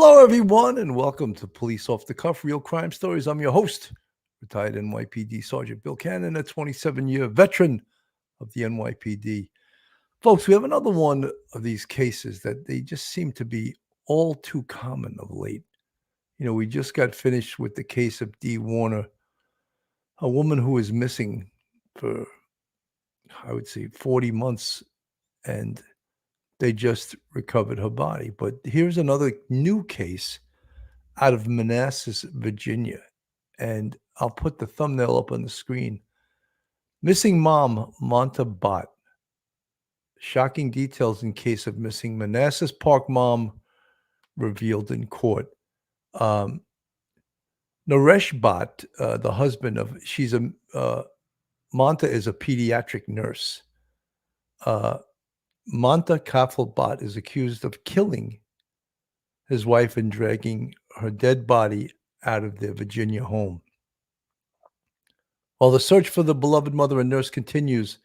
Hello, everyone, and welcome to Police Off the Cuff Real Crime Stories. I'm your host, retired NYPD Sergeant Bill Cannon, a 27-year veteran of the NYPD. Folks, we have another one of these cases that they just seem to be all too common of late. You know, we just got finished with the case of Dee Warner, a woman who was missing for, I would say, 40 months, and they just recovered her body. But here's another new case out of Manassas, Virginia. And I'll put the thumbnail up on the screen. Missing mom, Monta Bott. Shocking details in case of missing Manassas Park mom revealed in court. Naresh Bott, the husband of, Monta is a pediatric nurse. Monta Kafel Bott is accused of killing his wife and dragging her dead body out of their Virginia home. While the search for the beloved mother and nurse continues,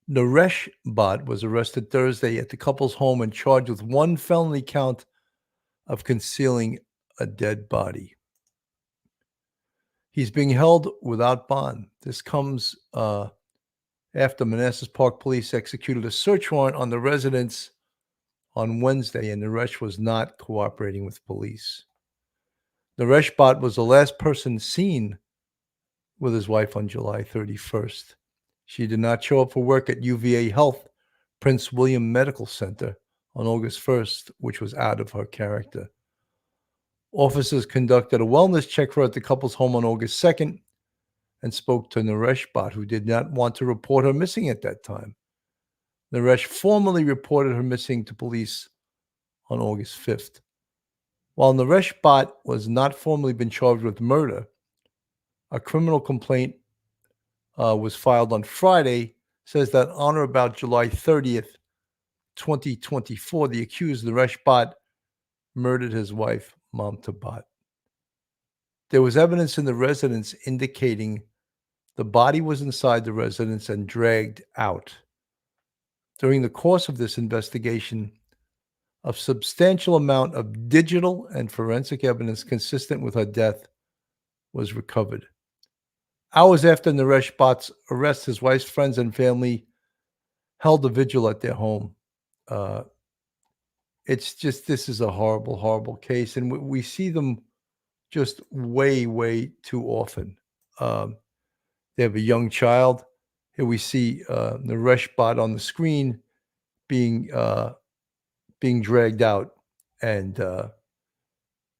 Naresh Bott was arrested Thursday at the couple's home and charged with one felony count of concealing a dead body. He's being held without bond. This comes after Manassas Park police executed a search warrant on the residence on Wednesday, and Naresh was not cooperating with police. Naresh Bott was the last person seen with his wife on July 31st. She did not show up for work at UVA Health Prince William Medical Center on August 1st, which was out of her character. Officers conducted a wellness check for her at the couple's home on August 2nd and spoke to Naresh Bott, who did not want to report her missing at that time. Naresh formally reported her missing to police on August 5th. While Naresh Bott was not formally been charged with murder, a criminal complaint was filed on Friday, says that on or about July 30th, 2024, the accused, Naresh Bott, murdered his wife, Monta Bott. There was evidence in the residence indicating the body was inside the residence and dragged out. During the course of this investigation, a substantial amount of digital and forensic evidence consistent with her death was recovered. Hours after Naresh Bott's arrest, his wife's friends and family held a vigil at their home. It's just, this is a horrible, horrible case. And we see them just way, way too often. They have a young child. Here we see Naresh Bott on the screen being dragged out and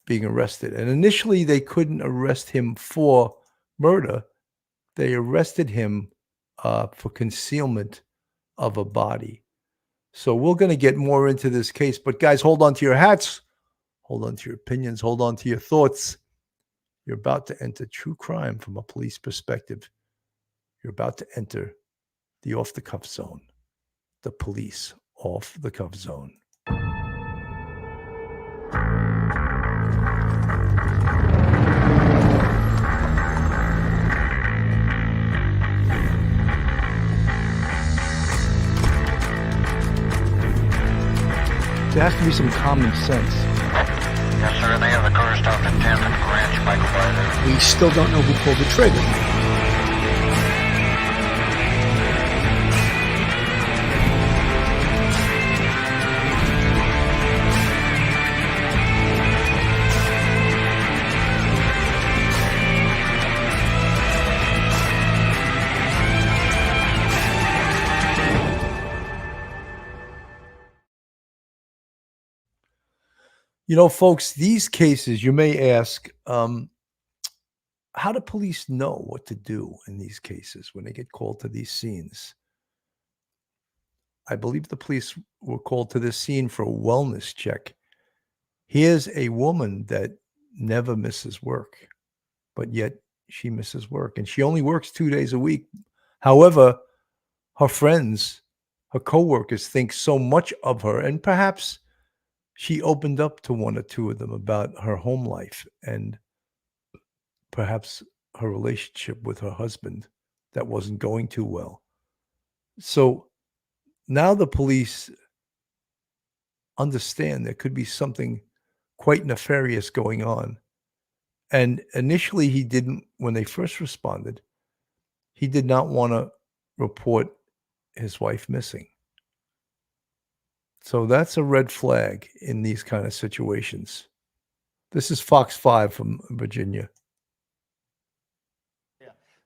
being arrested. And initially, they couldn't arrest him for murder. They arrested him for concealment of a body. So we're going to get more into this case. But guys, hold on to your hats. Hold on to your opinions. Hold on to your thoughts. You're about to enter true crime from a police perspective. You're about to enter the off-the-cuff zone. The police off-the-cuff zone. There has to be some common sense. Yes, sir. They have the car stopped at 10th and Ranch Michael by there. We still don't know who pulled the trigger. You know, folks, these cases, you may ask, how do police know what to do in these cases when they get called to these scenes? I believe the police were called to this scene for a wellness check. Here's a woman that never misses work, but yet she misses work, and she only works 2 days a week. However, her friends, her coworkers think so much of her, and perhaps she opened up to one or two of them about her home life and perhaps her relationship with her husband that wasn't going too well. So now the police understand there could be something quite nefarious going on. And initially, he didn't, when they first responded, he did not want to report his wife missing. So that's a red flag in these kind of situations. This is Fox 5 from Virginia.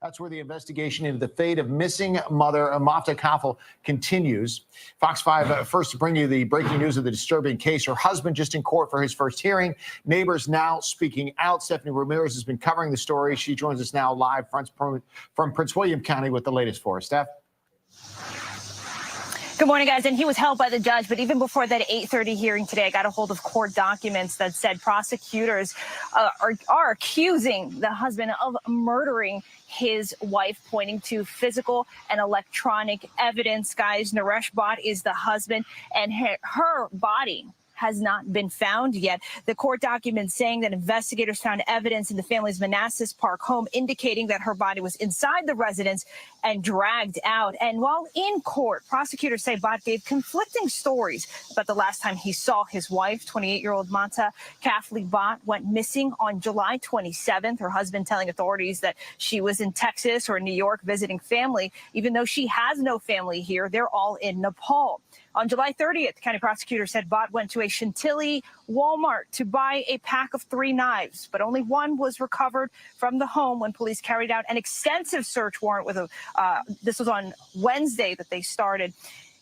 That's where the investigation into the fate of missing mother Mafta Kafel continues. Fox 5 first to bring you the breaking news of the disturbing case. Her husband just in court for his first hearing. Neighbors now speaking out. Stephanie Ramirez has been covering the story. She joins us now live from Prince William County with the latest for us. Steph? Good morning, guys. And he was held by the judge. But even before that 8:30 hearing today, I got a hold of court documents that said prosecutors are accusing the husband of murdering his wife, pointing to physical and electronic evidence. Guys, Naresh Bhatt is the husband, and her body has not been found yet. The court documents saying that investigators found evidence in the family's Manassas Park home indicating that her body was inside the residence and dragged out. And while in court, prosecutors say Bhatt gave conflicting stories about the last time he saw his wife. 28-year-old Mata Kafli Bhatt went missing on July 27th. Her husband telling authorities that she was in Texas or New York visiting family, even though she has no family here. They're all in Nepal. On July 30th, the county prosecutor said Bhatt went to a Chantilly Walmart to buy a pack of 3 knives, but only one was recovered from the home when police carried out an extensive search warrant with this was on Wednesday that they started.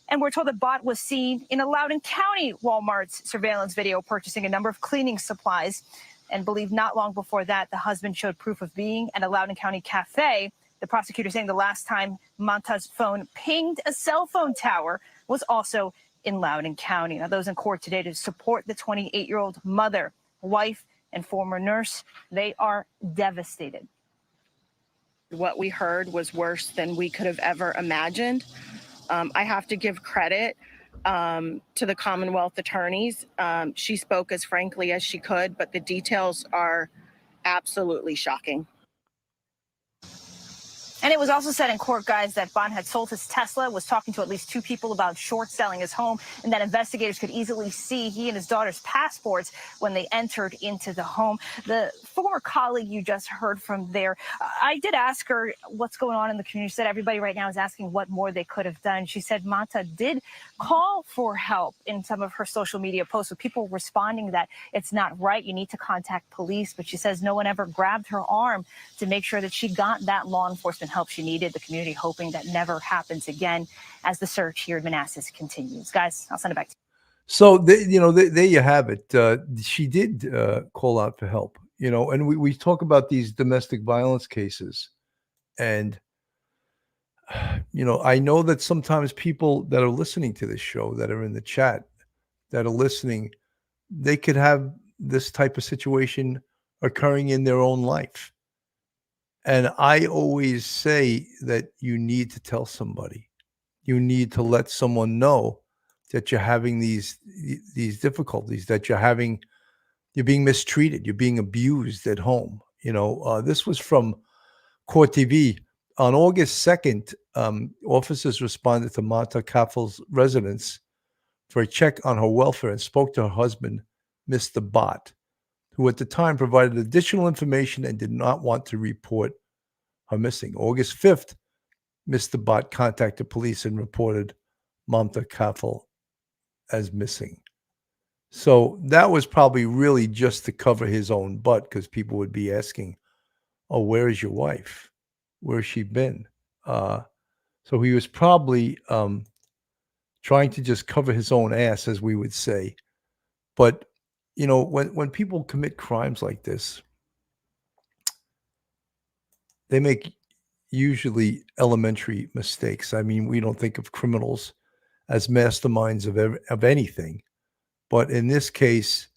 And we're told that Bhatt was seen in a Loudoun County Walmart's surveillance video purchasing a number of cleaning supplies. And believed not long before that, the husband showed proof of being at a Loudoun County cafe. The prosecutor saying the last time Manta's phone pinged a cell phone tower was also in Loudoun County. Now, those in court today to support the 28-year-old mother, wife, and former nurse, they are devastated. What we heard was worse than we could have ever imagined. I have to give credit to the Commonwealth attorneys. She spoke as frankly as she could, but the details are absolutely shocking. And it was also said in court, guys, that Bhatt had sold his Tesla, was talking to at least 2 people about short selling his home, and that investigators could easily see he and his daughter's passports when they entered into the home. The former colleague you just heard from there, I did ask her what's going on in the community. She said everybody right now is asking what more they could have done. She said Mata did call for help in some of her social media posts with people responding that it's not right, you need to contact police. But she says no one ever grabbed her arm to make sure that she got that law enforcement help she needed. The community hoping that never happens again as the search here in Manassas continues. Guys, I'll send it back to you. So, there you have it. She did call out for help, and we talk about these domestic violence cases. And, I know that sometimes people that are listening to this show, that are in the chat, that are listening, they could have this type of situation occurring in their own life. And I always say that you need to tell somebody. You need to let someone know that you're having these difficulties, that you're being mistreated, you're being abused at home. This was from Court TV. On August 2nd, officers responded to Mata Kafel's residence for a check on her welfare and spoke to her husband, Mr. Bhatt, who at the time provided additional information and did not want to report her missing. August 5th, Mr. Bhatt contacted police and reported Mamta Kafel as missing. So that was probably really just to cover his own butt, because people would be asking, oh, where is your wife? Where's she been? So he was probably trying to just cover his own ass, as we would say. But, when people commit crimes like this, they make usually elementary mistakes. I mean, we don't think of criminals as masterminds of anything. But in this case,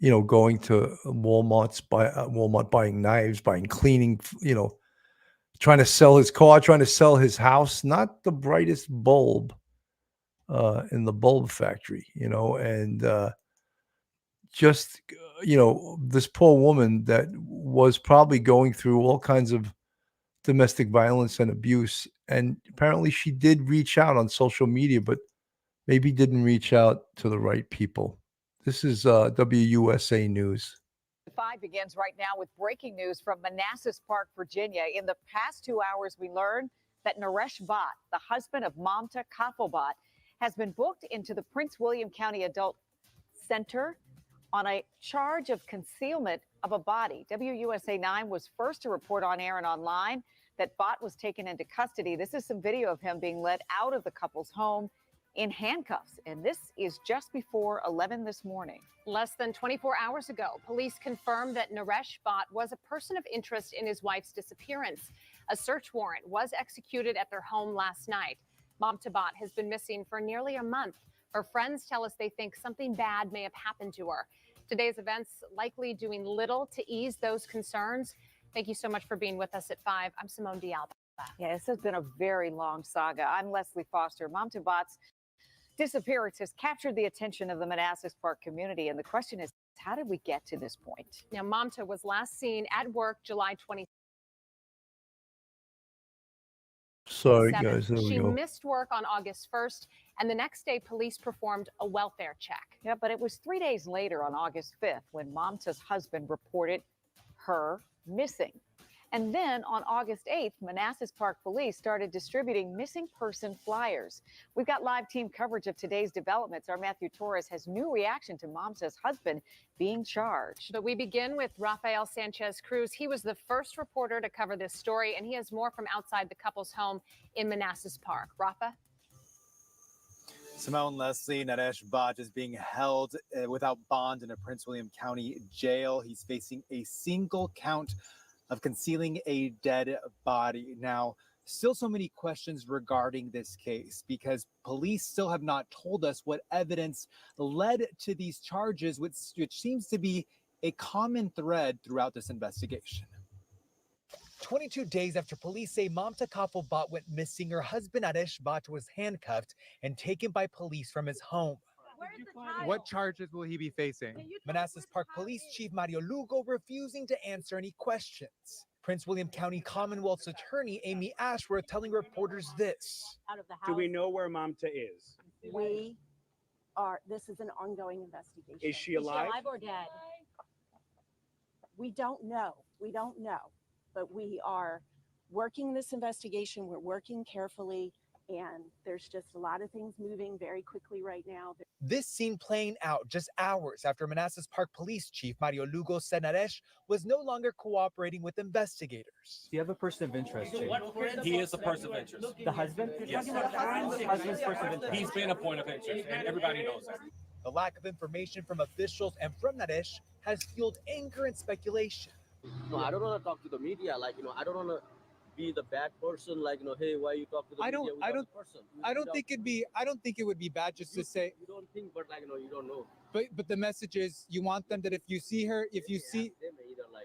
going to Walmart, buying knives, buying cleaning, trying to sell his car, trying to sell his house, not the brightest bulb in the bulb factory, and just, this poor woman that was probably going through all kinds of domestic violence and abuse. And apparently she did reach out on social media, but maybe didn't reach out to the right people. This is WUSA News. 5 begins right now with breaking news from Manassas Park, Virginia. In the past 2 hours, we learned that Naresh Bhatt, the husband of Mamta Kafilbhatt, has been booked into the Prince William County Adult Center on a charge of concealment of a body. WUSA 9 was first to report on air and online that Bhatt was taken into custody. This is some video of him being led out of the couple's home in handcuffs, and this is just before 11 this morning. Less than 24 hours ago, police confirmed that Naresh Bhatt was a person of interest in his wife's disappearance. A search warrant was executed at their home last night. Mamta Bhatt has been missing for nearly a month. Her friends tell us they think something bad may have happened to her. Today's events likely doing little to ease those concerns. Thank you so much for being with us at 5. I'm Simone D'Alba. Yeah, this has been a very long saga. I'm Leslie Foster. Mamta Bhatt's disappearance has captured the attention of the Manassas Park community, and the question is, how did we get to this point? Now, Mamta was last seen at work July 27th. Sorry, guys. There we She go. missed work on August 1st, and the next day, police performed a welfare check. Yeah, but it was 3 days later on August 5th when Mamta's husband reported her missing. And then on August 8th, Manassas Park Police started distributing missing person flyers. We've got live team coverage of today's developments. Our Matthew Torres has new reaction to Mamta's husband being charged. But we begin with Rafael Sanchez Cruz. He was the first reporter to cover this story, and he has more from outside the couple's home in Manassas Park. Rafa? Simone, Leslie, Naresh Bhatt is being held without bond in a Prince William County jail. He's facing a single count of concealing a dead body. Now, still so many questions regarding this case because police still have not told us what evidence led to these charges, which seems to be a common thread throughout this investigation. 22 days after police say Mamta Kafilbhatt went missing, her husband Naresh Bhatt was handcuffed and taken by police from his home. What charges will he be facing? Manassas Park Police Chief Mario Lugo refusing to answer any questions. Prince William County Commonwealth's attorney Amy Ashworth telling reporters this. Out of the house. Do we know where Mamta is? This is an ongoing investigation. Is she alive? Is she alive or dead? We don't know. We don't know. But we are working this investigation. We're working carefully. And there's just a lot of things moving very quickly right now. This scene playing out just hours after Manassas Park Police Chief Mario Lugo said Naresh was no longer cooperating with investigators. Do you have a person of interest, Chief? He is a person of interest. The husband? Yes. The husband's person of interest. He's been a point of interest, and everybody knows that. The lack of information from officials and from Naresh has fueled anger and speculation. No, I don't want to talk to the media. I don't want to be the bad person, hey, why you talk to the media without the person? I don't think it would be bad just to say. You don't think, but you don't know. But the message is you want them that if you see her,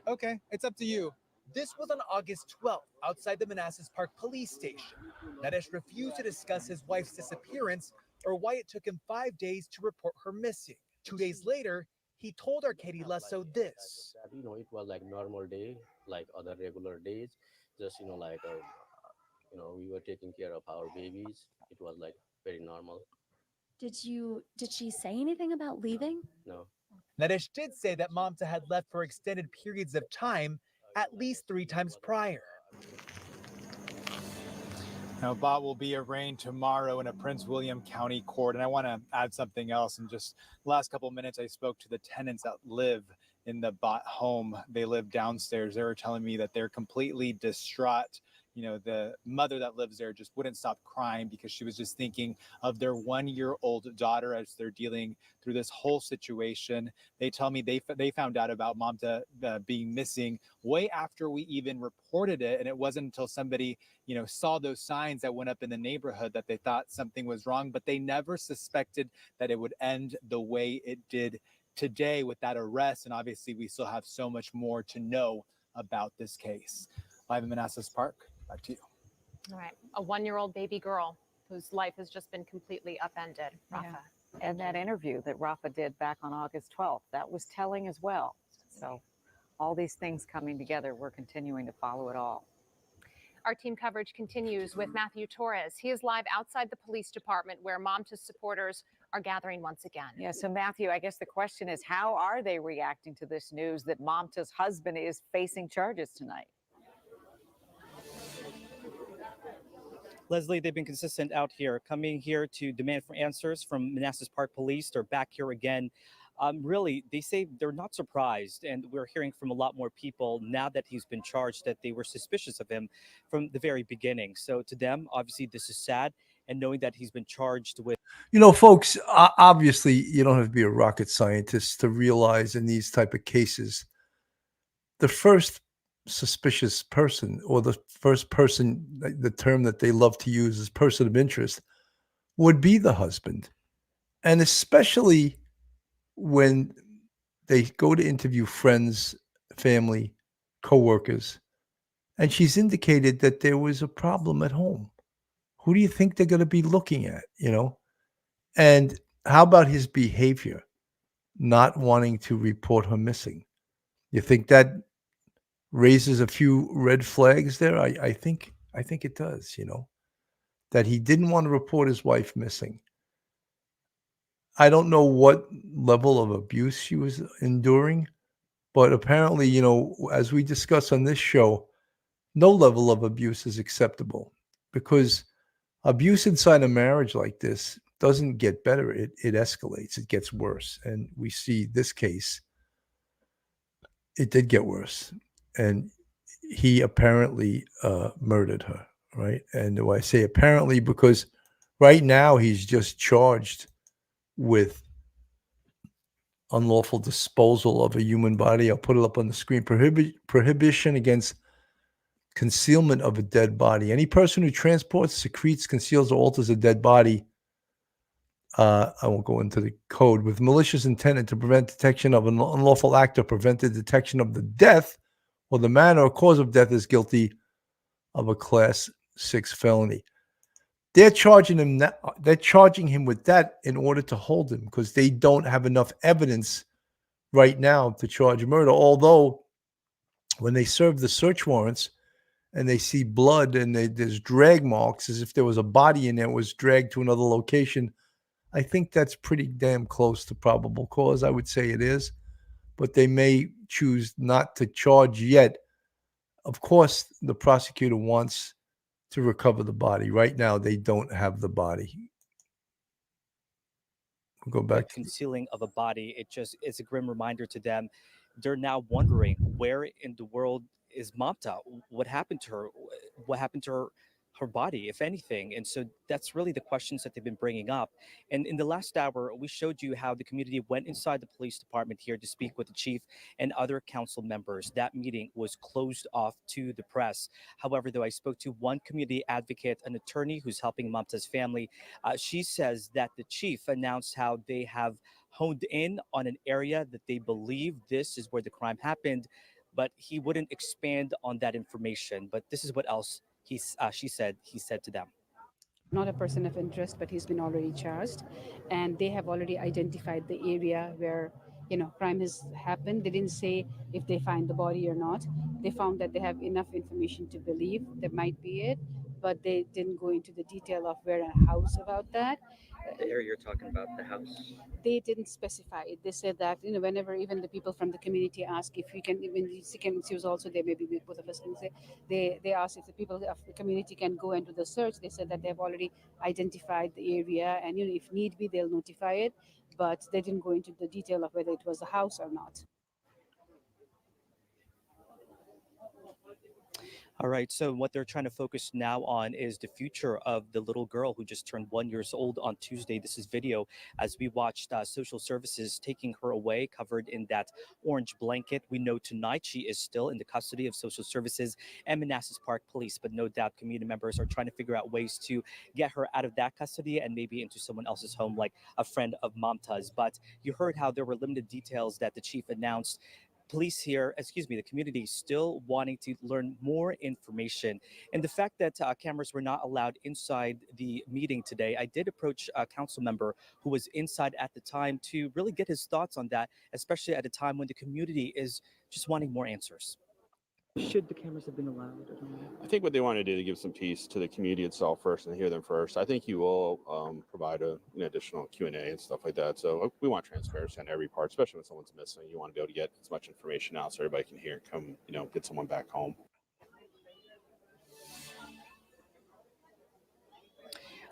okay, it's up to you. This was on August 12th outside the Manassas Park police station. Naresh refused to discuss his wife's disappearance or why it took him 5 days to report her missing. 2 days later, he told our Katie Lesso this. It was like normal day, like other regular days. Just, we were taking care of our babies. It was like very normal. Did she say anything about leaving? No. Naresh did say that Mamta had left for extended periods of time, at least 3 times prior. Now, Bhatt will be arraigned tomorrow in a Prince William County court. And I want to add something else. In just the last couple of minutes, I spoke to the tenants that live in the Bhatt home. They live downstairs. They were telling me that they're completely distraught. The mother that lives there just wouldn't stop crying because she was just thinking of their 1-year-old daughter as they're dealing through this whole situation. They tell me they found out about Mamta being missing way after we even reported it. And it wasn't until somebody, saw those signs that went up in the neighborhood that they thought something was wrong, but they never suspected that it would end the way it did today with that arrest. And obviously we still have so much more to know about this case. Live in Manassas Park, back to you. All right. A 1-year-old baby girl whose life has just been completely upended. Rafa. Yeah. And that interview that Rafa did back on August 12th, that was telling as well. So all these things coming together, we're continuing to follow it all. Our team coverage continues with Matthew Torres. He is live outside the police department where Mamta's supporters are gathering once again. Yeah, so Matthew, I guess the question is, how are they reacting to this news that Mamta's husband is facing charges tonight? Leslie, they've been consistent out here, coming here to demand for answers from Manassas Park Police. They're back here again. Really, they say they're not surprised, and we're hearing from a lot more people now that he's been charged that they were suspicious of him from the very beginning. So to them, obviously, this is sad, and knowing that he's been charged with. You know, folks, obviously, you don't have to be a rocket scientist to realize in these type of cases, the first suspicious person, or the first person, the term that they love to use is person of interest, would be the husband. And especially when they go to interview friends, family, coworkers, and she's indicated that there was a problem at home. Who do you think they're going to be looking at, you know? And how about his behavior, not wanting to report her missing? You think that raises a few red flags there? I think it does, you know, that he didn't want to report his wife missing. I don't know what level of abuse she was enduring, but apparently, you know, as we discuss on this show, no level of abuse is acceptable, because abuse inside a marriage like this doesn't get better. It escalates. It gets worse. And we see this case, it did get worse. And he apparently murdered her, right? And do I say apparently because right now he's just charged with unlawful disposal of a human body. I'll put it up on the screen. Prohibition against concealment of a dead body. Any person who transports, secretes, conceals, or alters a dead body, I won't go into the code, with malicious intent and to prevent detection of an unlawful act or prevent the detection of the death or the manner or cause of death, is guilty of a class 6 felony. They're charging him with that in order to hold him, because they don't have enough evidence right now to charge murder. Although when they serve the search warrants and they see blood and there's drag marks as if there was a body in there, was dragged to another location, I think that's pretty damn close to probable cause. I would say it is, but they may choose not to charge yet. Of course, the prosecutor wants to recover the body. Right now, they don't have the body. We'll go back to Concealing of a body. It's a grim reminder to them. They're now wondering, where in the world is Mamta? What happened to her? What happened to her body, if anything? And so that's really the questions that they've been bringing up. And in the last hour, we showed you how the community went inside the police department here to speak with the chief and other council members. That meeting was closed off to the press. However, though, I spoke to one community advocate, an attorney who's helping Mamta's family. She says that the chief announced how they have honed in on an area that they believe this is where the crime happened, but he wouldn't expand on that information. But this is what else he said to them. Not a person of interest, but he's been already charged, and they have already identified the area where crime has happened. They didn't say if they find the body or not. They found that they have enough information to believe that might be it, but they didn't go into the detail of where a house about that. The area you're talking about, the house. They didn't specify it. They said that whenever even the people from the community ask if we can, even she was also there, maybe both of us can say, they asked if the people of the community can go into the search. They said that they've already identified the area, and if need be, they'll notify it, but they didn't go into the detail of whether it was a house or not. All right. So what they're trying to focus now on is the future of the little girl who just turned 1 year old on Tuesday. This is video as we watched social services taking her away, covered in that orange blanket. We know tonight she is still in the custody of social services and Manassas Park Police, but no doubt community members are trying to figure out ways to get her out of that custody and maybe into someone else's home, like a friend of Mamta's. But you heard how there were limited details that the chief announced. Police here, the community still wanting to learn more information. And the fact that cameras were not allowed inside the meeting today, I did approach a council member who was inside at the time to really get his thoughts on that, especially at a time when the community is just wanting more answers. Should the cameras have been allowed? I don't know. I think what they want to do to give some peace to the community itself first and hear them first. I think you will provide an additional Q&A and stuff like that. So we want transparency on every part, especially when someone's missing. You want to be able to get as much information out so everybody can hear, come, get someone back home.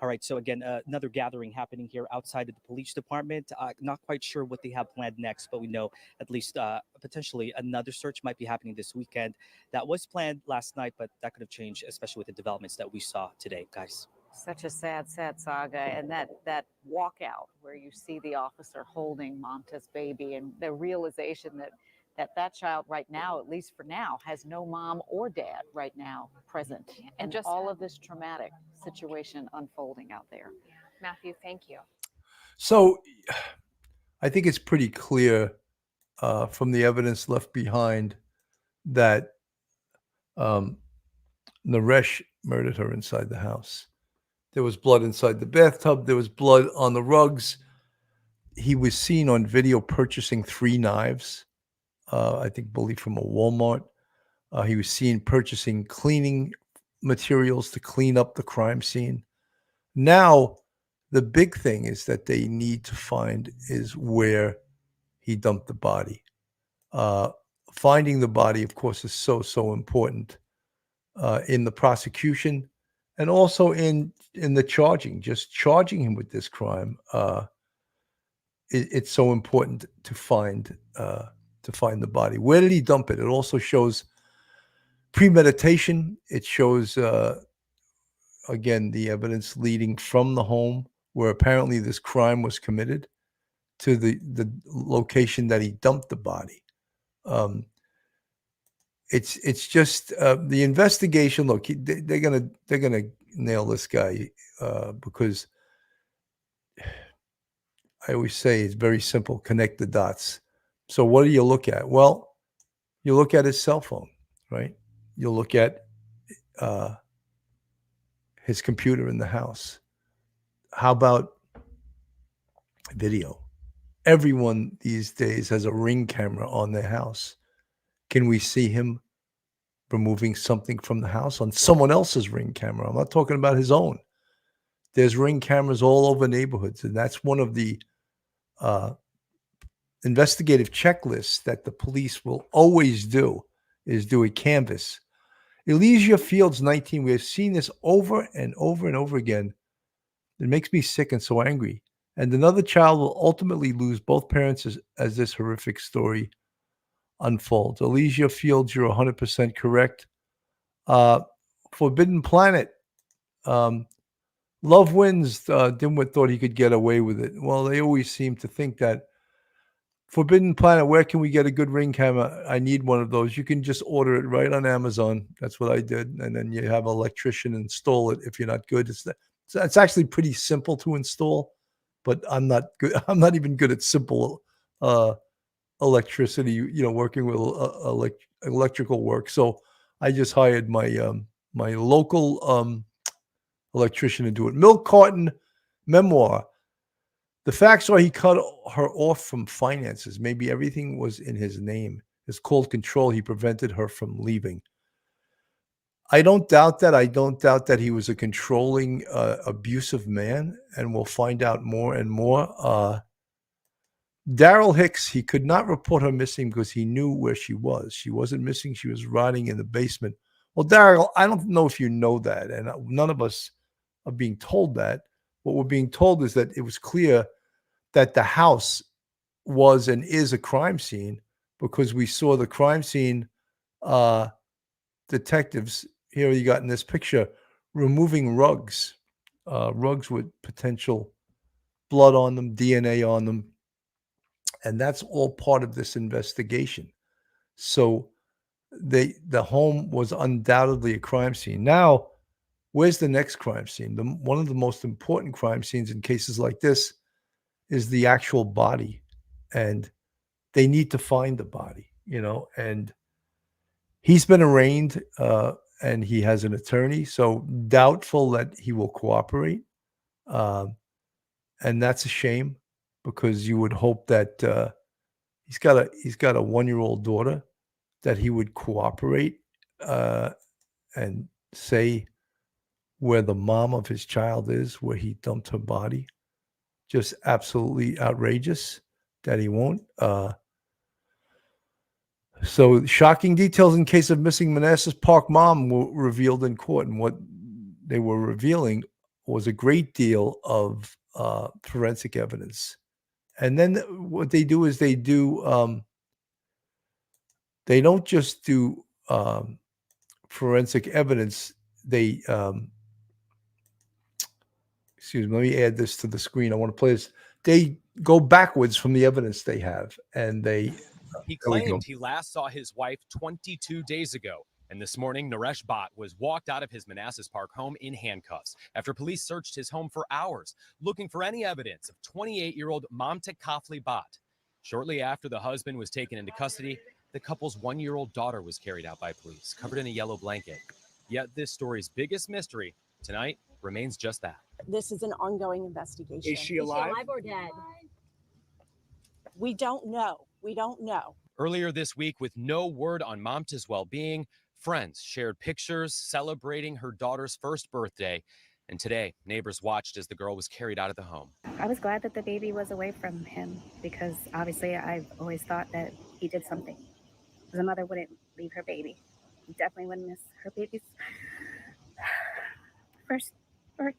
All right, so again, another gathering happening here outside of the police department. Not quite sure what they have planned next, but we know at least potentially another search might be happening this weekend. That was planned last night, but that could have changed, especially with the developments that we saw today, guys. Such a sad saga. And that walkout where you see the officer holding Mamta's baby and the realization that child right now, at least for now, has no mom or dad right now present. And just all of this traumatic situation unfolding out there. Matthew, thank you. So I think it's pretty clear from the evidence left behind that Naresh murdered her inside the house. There was blood inside the bathtub. There was blood on the rugs. He was seen on video purchasing 3 knives, I believe from a Walmart. He was seen purchasing cleaning materials to clean up the crime scene. Now, the big thing is that they need to find is where he dumped the body. Finding the body, of course, is so important in the prosecution and also in the charging. Just charging him with this crime, it's so important to find the body. Where did he dump it? It also shows premeditation. It shows again the evidence leading from the home where apparently this crime was committed to the location that he dumped the body. It's just the investigation. Look, they're gonna nail this guy because I always say it's very simple. Connect the dots. So what do you look at? Well, you look at his cell phone, right? You look at his computer in the house. How about video? Everyone these days has a Ring camera on their house. Can we see him removing something from the house on someone else's Ring camera? I'm not talking about his own. There's Ring cameras all over neighborhoods, and that's one of the investigative checklists that the police will always do, is do a canvas. Elysia Fields, 19, we have seen this over and over and over again. It makes me sick and so angry. And another child will ultimately lose both parents as this horrific story unfolds. Elysia Fields, you're 100% correct. Forbidden Planet. Love Wins. Dimwit thought he could get away with it. Well, they always seem to think that. Forbidden Planet, where can we get a good Ring camera? I need one of those. You can just order it right on Amazon. That's what I did. And then you have an electrician install it if you're not good. It's actually pretty simple to install, but I'm not good. I'm not even good at simple electricity, working with electrical work. So I just hired my my local electrician to do it. Milk Carton Memoir. The facts are he cut her off from finances. Maybe everything was in his name. It's called control. He prevented her from leaving. I don't doubt that. I don't doubt that he was a controlling, abusive man, and we'll find out more and more. Daryl Hicks, he could not report her missing because he knew where she was. She wasn't missing. She was rotting in the basement. Well, Daryl, I don't know if you know that, and none of us are being told that. What we're being told is that it was clear that the house was and is a crime scene because we saw the crime scene detectives, here you got in this picture, removing rugs with potential blood on them, DNA on them. And that's all part of this investigation. So the home was undoubtedly a crime scene. Now, where's the next crime scene? One of the most important crime scenes in cases like this is the actual body. And they need to find the body, and he's been arraigned and he has an attorney. So doubtful that he will cooperate. And that's a shame because you would hope that he's got a 1-year-old daughter, that he would cooperate and say where the mom of his child is, where he dumped her body. Just absolutely outrageous that he won't. So shocking details in case of missing Manassas Park mom were revealed in court, and what they were revealing was a great deal of forensic evidence. And then what they do is they don't just do forensic evidence. They excuse me, let me add this to the screen. I want to play this. They go backwards from the evidence they have, and they He there we go. claimed he last saw his wife 22 days ago. And this morning, Naresh Bhatt was walked out of his Manassas Park home in handcuffs after police searched his home for hours, looking for any evidence of 28-year-old Mamta Kafli Bhatt. Shortly after the husband was taken into custody, the couple's 1-year-old daughter was carried out by police, covered in a yellow blanket. Yet this story's biggest mystery tonight remains just that. This is an ongoing investigation. Is she alive? or dead? We don't know. We don't know. Earlier this week, with no word on Mamta's well-being, friends shared pictures celebrating her daughter's first birthday. And today, neighbors watched as the girl was carried out of the home. I was glad that the baby was away from him because obviously I've always thought that he did something. The mother wouldn't leave her baby. Definitely wouldn't miss her baby's first birthday.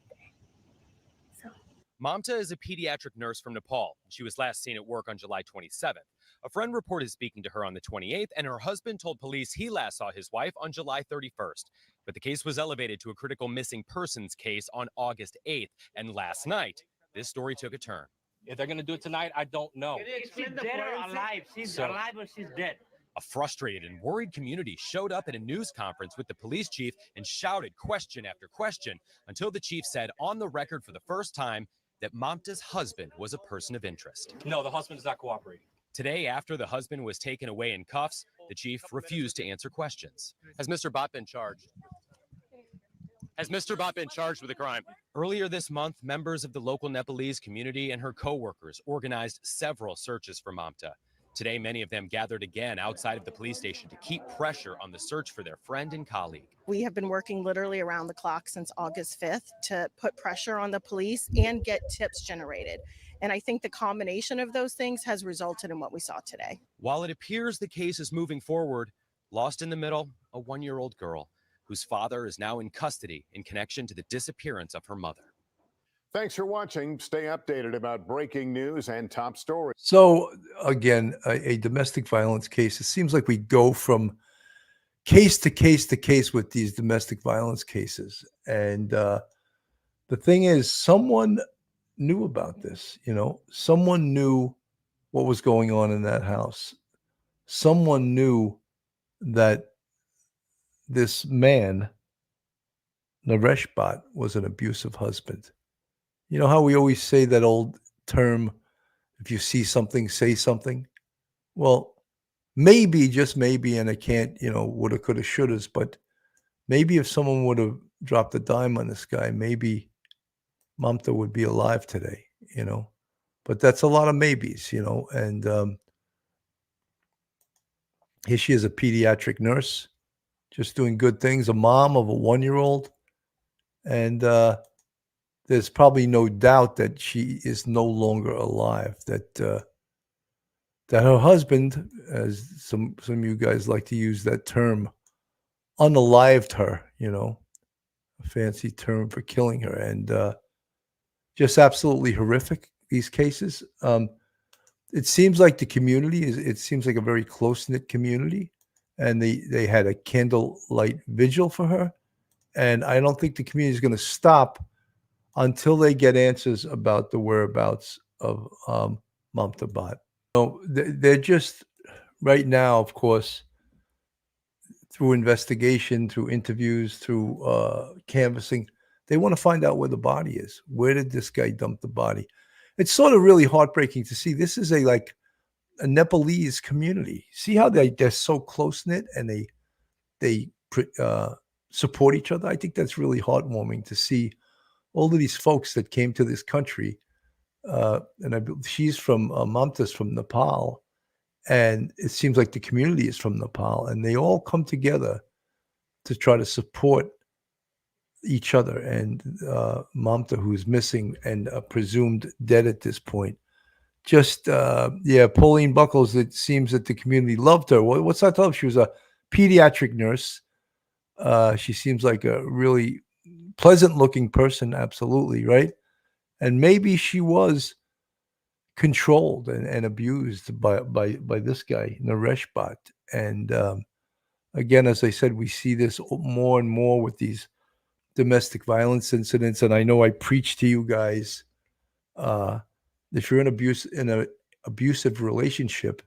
Mamta is a pediatric nurse from Nepal. She was last seen at work on July 27th. A friend reported speaking to her on the 28th, and her husband told police he last saw his wife on July 31st. But the case was elevated to a critical missing persons case on August 8th. And last night, this story took a turn. If they're going to do it tonight, I don't know. She's dead or alive? She's alive or she's dead? A frustrated and worried community showed up at a news conference with the police chief and shouted question after question until the chief said on the record for the first time that Mamta's husband was a person of interest. No, the husband is not cooperating. Today, after the husband was taken away in cuffs, the chief refused to answer questions. Has Mr. Bhatt been charged? Has Mr. Bhatt been charged with a crime? Earlier this month, members of the local Nepalese community and her co-workers organized several searches for Mamta. Today, many of them gathered again outside of the police station to keep pressure on the search for their friend and colleague. We have been working literally around the clock since August 5th to put pressure on the police and get tips generated. And I think the combination of those things has resulted in what we saw today. While it appears the case is moving forward, lost in the middle, a 1-year-old girl whose father is now in custody in connection to the disappearance of her mother. Thanks for watching. Stay updated about breaking news and top stories. So again, a domestic violence case. It seems like we go from case to case to case with these domestic violence cases. And the thing is, someone knew about this. Someone knew what was going on in that house. Someone knew that this man, Naresh Bhatt, was an abusive husband. You know how we always say that old term, if you see something, say something? Well, maybe, just maybe, and I can't, woulda, coulda, shouldas, but maybe if someone would have dropped a dime on this guy, maybe Mamta would be alive today, But that's a lot of maybes, and here she is, a pediatric nurse, just doing good things, a mom of a 1-year-old, and there's probably no doubt that she is no longer alive, that her husband, as some of you guys like to use that term, unalived her, a fancy term for killing her. And just absolutely horrific, these cases. It seems like the community it seems like a very close-knit community, and they had a candlelight vigil for her. And I don't think the community is going to stop until they get answers about the whereabouts of Mamta Bhatt. They're just, right now, of course, through investigation, through interviews, through canvassing, they want to find out where the body is. Where did this guy dump the body? It's sort of really heartbreaking to see. This is a Nepalese community. See how they're so close-knit and they support each other? I think that's really heartwarming to see all of these folks that came to this country, and she's from Mamta's from Nepal, and it seems like the community is from Nepal, and they all come together to try to support each other. And Mamta, who's missing and presumed dead at this point. Just, Pauline Buckles, it seems that the community loved her. What's that tell? She was a pediatric nurse. She seems like a really pleasant-looking person, absolutely, right? And maybe she was controlled and abused by this guy, Naresh Bhatt. And again, as I said, we see this more and more with these domestic violence incidents. And I know I preach to you guys, if you're in an abusive relationship,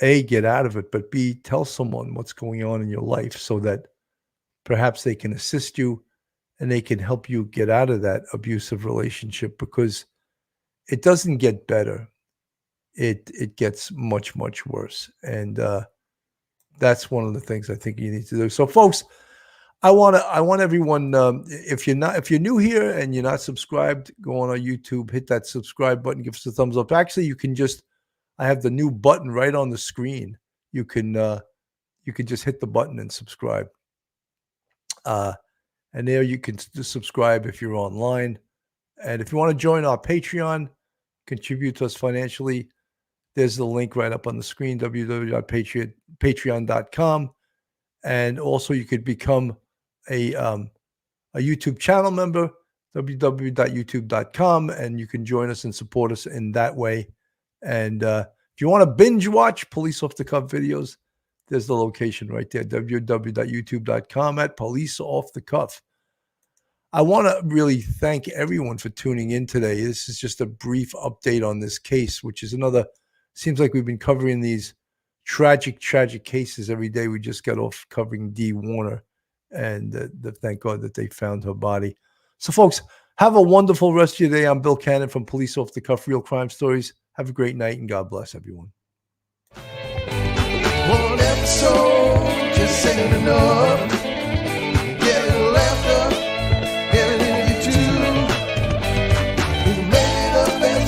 A, get out of it, but B, tell someone what's going on in your life so that perhaps they can assist you and they can help you get out of that abusive relationship, because it doesn't get better. It gets much, much worse. And that's one of the things I think you need to do. So, folks, I want everyone, if you're new here and you're not subscribed, go on our YouTube, hit that subscribe button, give us a thumbs up. Actually, you can I have the new button right on the screen. You can just hit the button and subscribe. And there you can subscribe if you're online. And if you want to join our Patreon, contribute to us financially, there's the link right up on the screen, www.patreon.com. And also you could become a YouTube channel member, www.youtube.com, and you can join us and support us in that way. And if you want to binge watch Police Off the Cuff videos, there's the location right there, www.youtube.com at Police Off the Cuff. I want to really thank everyone for tuning in today. This is just a brief update on this case, which is seems like we've been covering these tragic cases every day. We just got off covering Dee Warner, and thank God that they found her body. So, folks, have a wonderful rest of your day. I'm Bill Cannon from Police Off the Cuff, Real Crime Stories. Have a great night, and God bless everyone. One episode just ain't enough.